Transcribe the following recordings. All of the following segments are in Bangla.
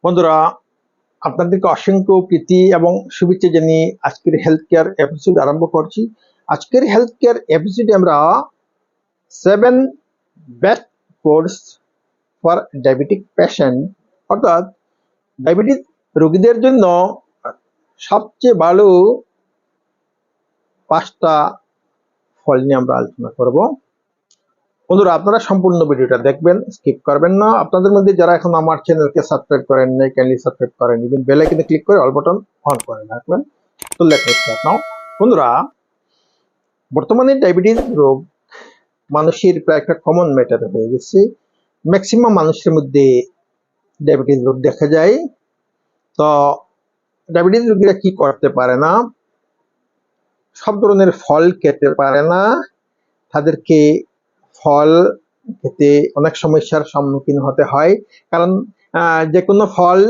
বন্ধুরা, আপনাদেরকে অসংখ্য প্রীতি এবং শুভেচ্ছা জানিয়ে আজকের হেলথ কেয়ার এপিসোড আরম্ভ করছি। আজকের হেলথ কেয়ার এপিসোডে আমরা 7 best course for diabetic patient, অর্থাৎ ডায়াবেটিস রোগীদের জন্য সবচেয়ে ভালো 5টা ফল নিয়ে আমরা আলোচনা করব। বন্ধুরা, আপনারা সম্পূর্ণ ভিডিওটা দেখবেন, স্কিপ করবেন না। আপনাদের মধ্যে যারা এখন আমার চ্যানেলকে সাবস্ক্রাইব করেন নাই, কাইন্ডলি সাবস্ক্রাইব করেন নেবেন, বেল আইকনে ক্লিক করে অল বাটন অন করে রাখবেন। তো লেটস স্টার্ট নাও। বন্ধুরা, বর্তমানে ডায়াবেটিস রোগ মানুষের প্রায় একটা কমন ম্যাটার হয়ে গেছে। ম্যাক্সিমাম মানুষের মধ্যে ডায়াবেটিস রোগ দেখা যায়। তো ডায়াবেটিস রোগীরা কি করতে পারে না? সব ধরনের ফল খেতে পারে না। তাদেরকে ফল খেতে অনেক সমস্যার সম্মুখীন হতে হয়, কারণ যে কোনো ফল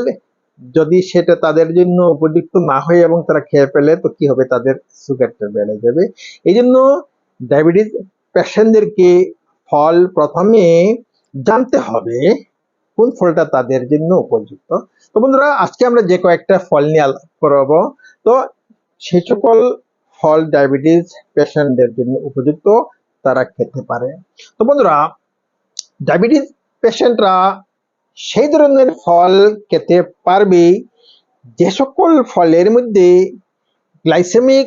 যদি সেটা তাদের জন্য উপযুক্ত না হয় এবং তারা খেয়ে ফেলে, তো কি হবে, তাদের সুগারটা বেড়ে যাবে। এই জন্য ডায়াবেটিস পেশেন্টদেরকে ফল প্রথমে জানতে হবে কোন ফলটা তাদের জন্য উপযুক্ত। তো বন্ধুরা, আজকে আমরা যে কয়েকটা ফল নিয়ে আলোচনা করব, তো সেই সকল ফল ডায়াবেটিস পেশেন্টদের জন্য উপযুক্ত, তারা খেতে পারে। তো বন্ধুরা, ডায়াবেটিস পেশেন্টরা সেই ধরনের ফল খেতে পারবে যে সকল ফলের মধ্যে গ্লাইসেমিক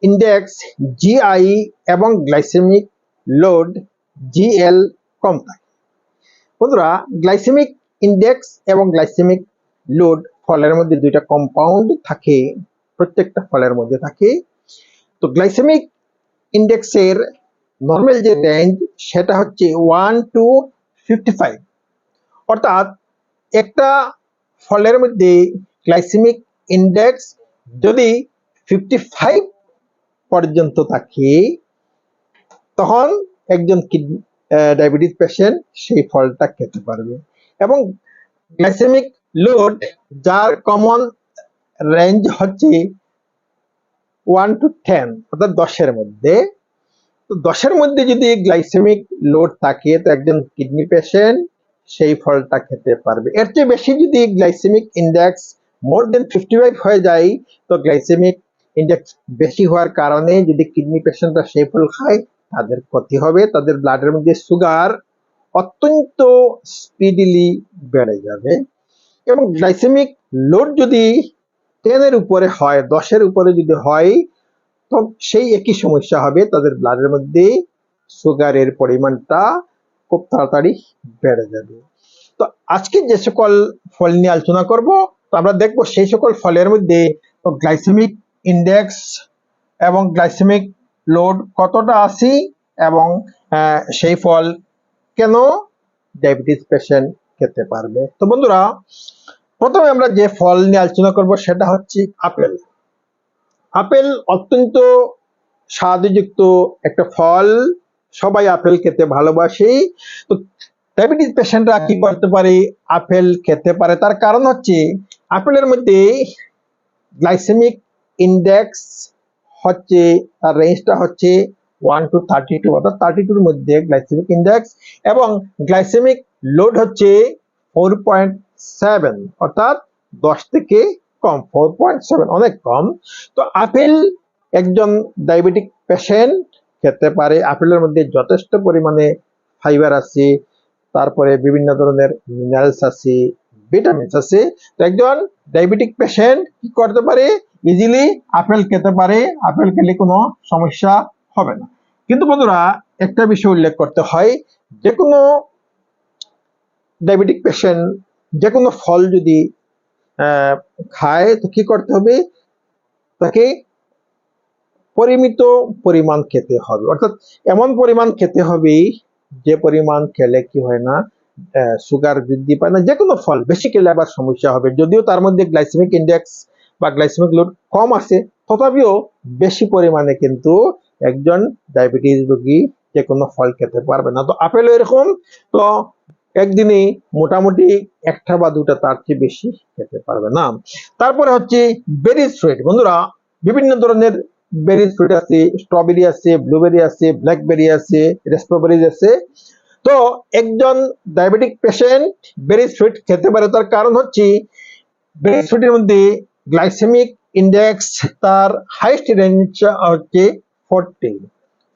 ইন্ডেক্স জিআই এবং গ্লাইসেমিক লোড জিএল কম থাকে। বন্ধুরা, গ্লাইসেমিক ইন্ডেক্স এবং গ্লাইসেমিক লোড ফলের মধ্যে দুইটা কম্পাউন্ড থাকে, প্রত্যেকটা ফলের মধ্যে থাকে। তো গ্লাইসেমিক ইন্ডেক্সের নর্মাল যে রেঞ্জ সেটা হচ্ছে 1 to 55, অর্থাৎ একটা ফলের মধ্যে গ্লাইসেমিক ইন্ডেক্স যদি 55 পর্যন্ত থাকে, তখন একজন ডায়াবেটিস পেশেন্ট সেই ফলটা খেতে পারবে। এবং গ্লাইসেমিক লোড, যার কমন রেঞ্জ হচ্ছে 1 to 10, অর্থাৎ 10-এর মধ্যে। তো 10-এর মধ্যে যদি গ্লাইসেমিক লোড থাকে, তো একজন কিডনি পেশেন্ট সেই ফলটা খেতে পারবে। এর চেয়ে বেশি যদি গ্লাইসেমিক ইন্ডেক্স মোর দেন 55 হয়ে যায়, তো গ্লাইসেমিক ইন্ডেক্স বেশি হওয়ার কারণে যদি কিডনি পেশেন্টরা সেই ফল খায়, তাদের ক্ষতি হবে। তাদের ব্লাডের মধ্যে সুগার অত্যন্ত স্পিডিলি বেড়ে যাবে। এবং গ্লাইসেমিক লোড যদি 10-এর উপরে হয়, 10-এর উপরে যদি হয়, তো সেই একই সমস্যা হবে, তাদের ব্লাডের মধ্যে সুগারের পরিমাণটা খুব তাড়াতাড়ি বেড়ে যাবে। তো আজকে যে সকল ফল নিয়ে আলোচনা করব, তো আমরা দেখব সেই সকল ফলের মধ্যে গ্লাইসেমিক ইন্ডেক্স এবং গ্লাইসেমিক লোড কতটা আছে, এবং সেই ফল কেন ডায়াবেটিস পেশেন্ট খেতে পারবে। তো বন্ধুরা, প্রথমে আমরা যে ফল নিয়ে আলোচনা করব সেটা হচ্ছে আপেল। আপেল অত্যন্ত স্বাদযুক্ত একটা ফল, সবাই আপেল খেতে ভালোবাসে। তো ডায়াবেটিস পেশেন্টরা কি করতে পারে? আপেল খেতে পারে। তার কারণ হচ্ছে আপেলের মধ্যে গ্লাইসেমিক ইন্ডেক্স হচ্ছে, তার রেঞ্জটা হচ্ছে 1 to 32, অর্থাৎ 32-এর মধ্যে গ্লাইসেমিক ইন্ডেক্স, এবং গ্লাইসেমিক লোড হচ্ছে 4.7, অর্থাৎ 10 থেকে কম। 4.7 অনেক কম। তো আপেল একজন ডায়াবেটিক পেশেন্ট খেতে পারে। আপেলের মধ্যে যথেষ্ট পরিমাণে ফাইবার আছে, তারপরে বিভিন্ন ধরনের মিনারেলস আছে, ভিটামিনস আছে। তো একজন ডায়াবেটিক পেশেন্ট কি করতে পারে? ইজিলি আপেল খেতে পারে। আপেল খেলে কোনো সমস্যা হবে না। কিন্তু বন্ধুরা, একটা বিষয় উল্লেখ করতে হয়, যে কোনো ডায়াবেটিক পেশেন্ট যে কোনো ফল যদি খায়, তো কি করতে হবে? তাকে পরিমিত পরিমাণ খেতে হবে, অর্থাৎ এমন পরিমাণ খেতে হবে যে পরিমাণ খেলে কি হয় না, সুগার বৃদ্ধি পায় না। যে কোনো ফল বেশি খেলে আবার সমস্যা হবে। যদিও তার মধ্যে গ্লাইসেমিক ইন্ডেক্স বা গ্লাইসেমিক লোড কম আছে, তথাপিও বেশি পরিমাণে কিন্তু একজন ডায়াবেটিস রোগী যে কোনো ফল খেতে পারবে না। তো আপেলও এরকম। তো একদিনে মোটামুটি একটা বা দুটা, তার চেয়ে বেশি খেতে পারবে না। তারপরে হচ্ছে বেরিজ ফ্রুট। বন্ধুরা, বিভিন্ন ধরনের বেরিজ ফ্রুট আছে, স্ট্রবেরি আছে, ব্লুবেরি আছে, ব্ল্যাকবেরি আছে, রেসপেবেরি আছে। তো একজন ডায়াবেটিক পেশেন্ট বেরি সুইট খেতে পারে, তার কারণ হচ্ছে বেরি সুইটের মধ্যে গ্লাইসেমিক ইন্ডেক্স তার হাইস্ট রেঞ্জ হচ্ছে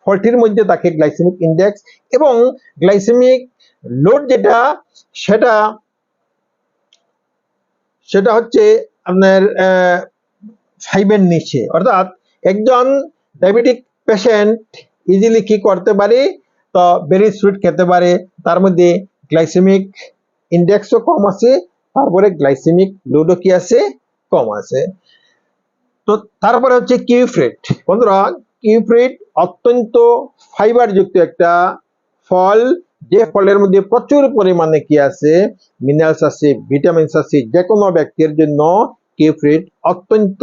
40 মধ্যে থাকে গ্লাইসেমিক ইন্ডেক্স, এবং গ্লাইসেমিক লোড যেটা সেটা সেটা হচ্ছে আপনার 5 এর নিচে। অর্থাৎ একজন ডায়াবেটিক পেশেন্ট ইজিলি কি করতে পারে, তো বেরি সুইট খেতে পারে, তার মধ্যে গ্লাইসেমিক ইন্ডেক্সও কম আছে, তারপরে গ্লাইসেমিক লোডও কি আছে, কম আছে। তো তারপরে হচ্ছে কিউই ফ্রুট। বন্ধুরা, কিউই ফ্রুট অত্যন্ত ফাইবার যুক্ত একটা ফল, যে ফলের মধ্যে প্রচুর পরিমাণে কি আছে, মিনারেলস আছে, ভিটামিনস আছে, যে কোনো ব্যক্তির জন্য কিউই ফ্রুট অত্যন্ত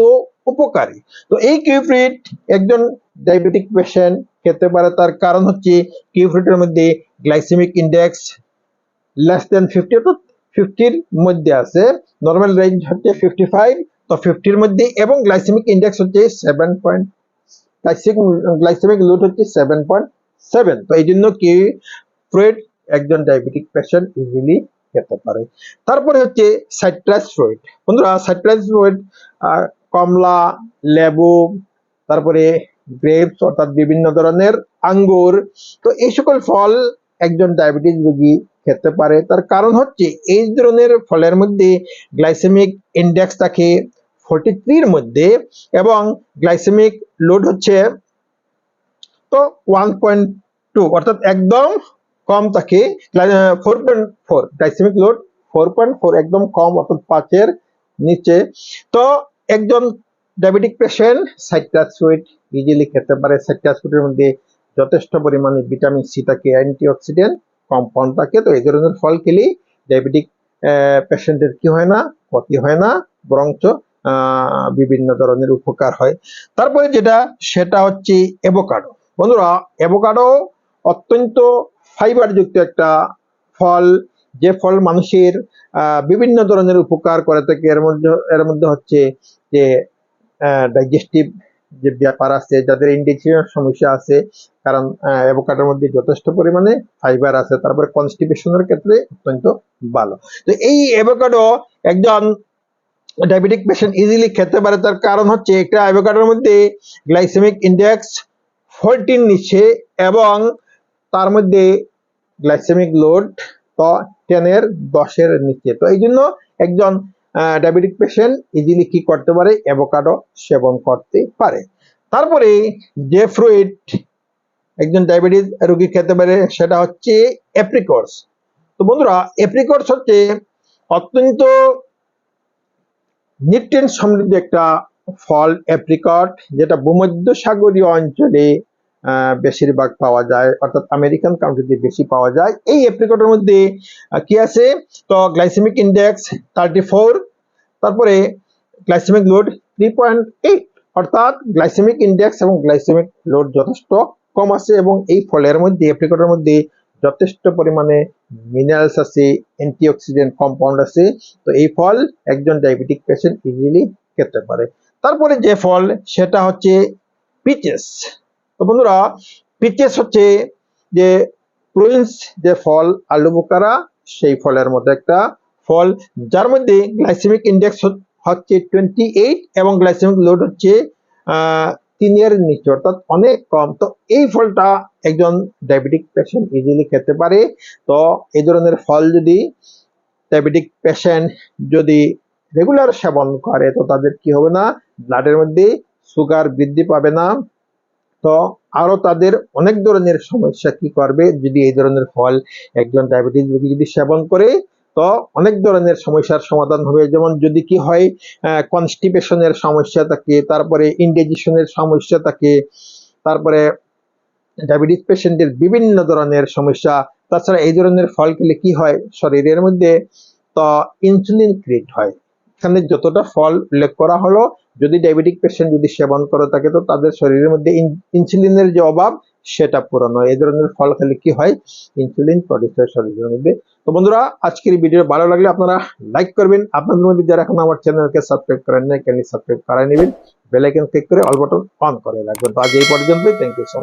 উপকারী। তো এই কিউই ফ্রুট একজন ডায়াবেটিক পেশেন্ট খেতে পারে, তার কারণ হচ্ছে কিউই ফ্রুটের মধ্যে গ্লাইসেমিক ইন্ডেক্স লেস দেন 50, তো 50-র মধ্যে আছে, নরমাল রেঞ্জ হচ্ছে 55, তো 50-র মধ্যে, এবং গ্লাইসেমিক ইন্ডেক্স হচ্ছে 7 পয়েন্ট, গ্লাইসেমিক লোড হচ্ছে 7.7। তো এই জন্য কি ফ্রুট একজন ডায়াবেটিক পেশেন্ট ইজিলি খেতে পারে। তারপরে হচ্ছে সাইট্রাস ফ্রুট। বন্ধুরা, সাইট্রাস ফ্রুট কমলা, লেবু, তারপরে গ্রেপস অর্থাৎ বিভিন্ন ধরনের আঙ্গুর, তো এই সকল ফল একজন ডায়াবেটিস রোগী খেতে পারে। তার কারণ হচ্ছে এই ধরনের ফলের মধ্যে গ্লাইসেমিক ইন্ডেক্স থাকে 43-র মধ্যে, এবং গ্লাইসেমিক লোড হচ্ছে তো 1.2, অর্থাৎ একদম কম থাকে। 4.4 গ্লাইসেমিক লোড, 4.4 একদম কম, অর্থাৎ 5-এর নিচে। তো একজন diabetic patient citrus fruit easily খেতে পারে। সাইট্রাস ফ্রুটের মধ্যে যথেষ্ট পরিমাণে ভিটামিন সি থাকে, অ্যান্টিঅক্সিডেন্ট কম্পাউন্ড থাকে। তো এই ধরনের ফল খেলে ডায়াবেটিক পেশেন্টের কি হয় না, ক্ষতি হয় না, বরঞ্চ বিভিন্ন ধরনের উপকার হয়। তারপরে যেটা সেটা হচ্ছে অ্যাভোকাডো। বন্ধুরা, অ্যাভোকাডো অত্যন্ত ফাইবার যুক্ত একটা ফল, যে ফল মানুষের বিভিন্ন ধরনের উপকার করে থাকে। এর মধ্যে হচ্ছে যে ডাইজেস্টিভ যে ব্যাপার আছে, যাদের ইন্ডিজেশনের সমস্যা আছে, কারণ অ্যাভোকাডোর মধ্যে যথেষ্ট পরিমাণে ফাইবার আছে। তারপরে কনস্টিপেশনের ক্ষেত্রে অত্যন্ত ভালো। তো এই অ্যাভোকাডো একজন ডায়াবেটিক পেশেন্ট ইজিলি খেতে পারে, তার কারণ হচ্ছে একটা অ্যাভোকাডোর মধ্যে গ্লাইসেমিক ইন্ডেক্স 40-র নিচে, এবং তার মধ্যে গ্লাইসেমিক লোড তো 10-এর নিচে। তো এই জন্য একজন ডায়াবেটিক পেশেন্ট ইজিলি কি করতে পারে, অ্যাভোকাডো সেবন করতে পারে। তারপরে যে ফ্রুট একজন ডায়াবেটিস রোগী খেতে পারে সেটা হচ্ছে অ্যাপ্রিকটস। তো বন্ধুরা, অ্যাপ্রিকটস হচ্ছে অত্যন্ত নিউট্রিয়েন্ট সমৃদ্ধ একটা ফল, অ্যাপ্রিকট, যেটা ভূমধ্যসাগরীয় অঞ্চলে বেশিরভাগ পাওয়া যায়, অর্থাৎ আমেরিকান কান্ট্রিতে বেশি পাওয়া যায়। এই অ্যাপ্রিকটের মধ্যে কি আছে, তো গ্লাইসেমিক ইন্ডেক্স 34, তারপরে গ্লাইসেমিক লোড 3.8, অর্থাৎ গ্লাইসেমিক ইন্ডেক্স এবং গ্লাইসেমিক লোড যথেষ্ট কম আছে। এবং এই ফলের মধ্যে, অ্যাপ্রিকটের মধ্যে যথেষ্ট পরিমাণে মিনারেলস আছে, অ্যান্টিঅক্সিডেন্ট কম্পাউন্ড আছে। তো এই ফল একজন ডায়াবেটিক পেশেন্ট ইজিলি খেতে পারে। তারপরে যে ফল সেটা হচ্ছে পিচেস। তো বন্ধুরা, পিচেস হচ্ছে যে প্রুইন্স যে ফল, আলু বোকারা, সেই ফলের মতো একটা ফল, যার মধ্যে গ্লাইসেমিক ইন্ডেক্স হচ্ছে 28, এবং গ্লাইসেমিক লোড হচ্ছে 3-এর নিচে, অর্থাৎ অনেক কম। তো এই ফলটা একজন ডায়াবেটিক পেশেন্ট ইজিলি খেতে পারে। তো এই ধরনের ফল যদি ডায়াবেটিক পেশেন্ট যদি রেগুলার সেবন করে, তো তাদের কি হবে না, ব্লাডের মধ্যে সুগার বৃদ্ধি পাবে না। তো আরো তাদের অনেক ধরনের সমস্যা কি করবে, যদি এই ধরনের ফল একজন ডায়াবেটিস রোগী যদি সেবন করে, তো অনেক ধরনের সমস্যার সমাধান হবে। যেমন যদি কি হয়, কনস্টিপেশনের সমস্যা থাকে, তারপরে ইনডাইজেশনের সমস্যা থাকে, তারপরে ডায়াবেটিস পেশেন্টের বিভিন্ন ধরনের সমস্যা। তাছাড়া এই ধরনের ফল খেলে কি হয়, শরীরের মধ্যে তো ইনসুলিন ক্রিয়েট হয়। এখানে যতটা ফল উল্লেখ করা হলো, যদি ডায়াবেটিক পেশেন্ট যদি সেবন করে থাকে, তো তাদের শরীরের মধ্যে ইনসুলিনের যে অভাব সেটা পূরণ হয়। এই ধরনের ফল খেলে কি হয়, ইনসুলিন প্রডিউস হয় শরীরের মধ্যে। তো বন্ধুরা, আজকের ভিডিও ভালো লাগলে আপনারা লাইক করবেন। আপনাদের মধ্যে যারা এখন আমার চ্যানেলকে সাবস্ক্রাইব করেন নাই, চ্যানেল সাবস্ক্রাইব করাই নেবেন, বেল আইকন ক্লিক করে অল বাটন অন করে রাখবেন। তো আজ এই পর্যন্তই, থ্যাংক ইউ সো মাচ।